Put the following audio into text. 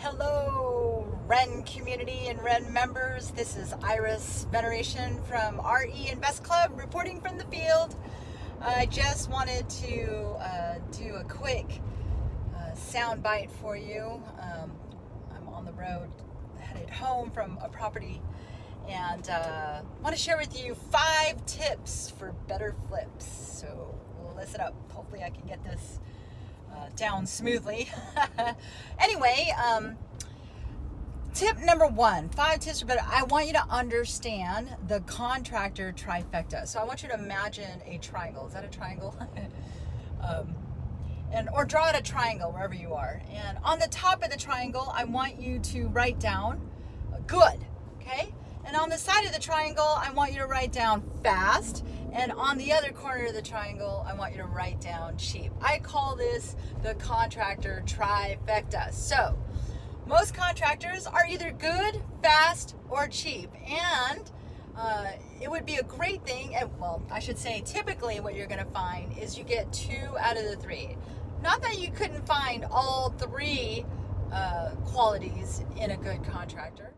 Hello, WREN community and WREN members. This is Iris Veneration from RE Invest Club reporting from the field. I just wanted to do a quick sound bite for you. I'm on the road headed home from a property and want to share with you 5 tips for better flips. So listen up. Hopefully I can get this down smoothly. Anyway, tip number 1, 5 tips for better. I want you to understand the contractor trifecta. So I want you to imagine a triangle. Is that a triangle? Or draw out a triangle wherever you are. And on the top of the triangle, I want you to write down good, okay? And on the side of the triangle, I want you to write down fast. And on the other corner of the triangle, I want you to write down cheap. I call this the contractor trifecta. So most contractors are either good, fast, or cheap. And it would be a great thing, well, I should say typically what you're going to find is you get 2 out of the 3. Not that you couldn't find all 3 qualities in a good contractor.